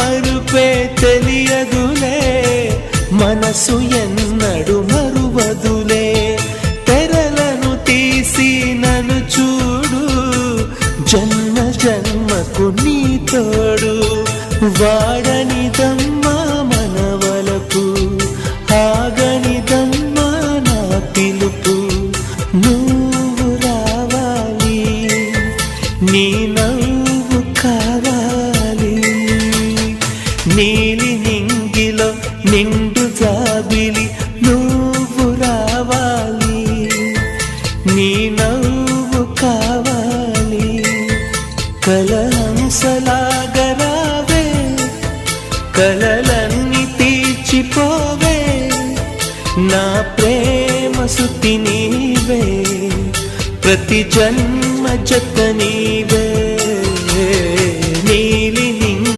మరుపే తెలియదులే, మనసు ఎన్నడు మరువదులే. తెరలను తీసి నన్ను చూడు, జన్మ జన్మకు నీ తోడు. వాడనిదమ్మా మనవలపు, ఆగనిదమ్మా నా పిలుపు. నువ్వు రావాలి, నీ నవ్వు కావాలి. నీలి నింగిలో నిండు జాబిలి, నువ్వు రావాలి, నీ నవ్వు కావాలి. కలహంసలాగా రావే, కలలన్నీ తీర్చిపోవే. నా ప్రేమ సుతి నీవే, ప్రతి జన్మ జత నీవే.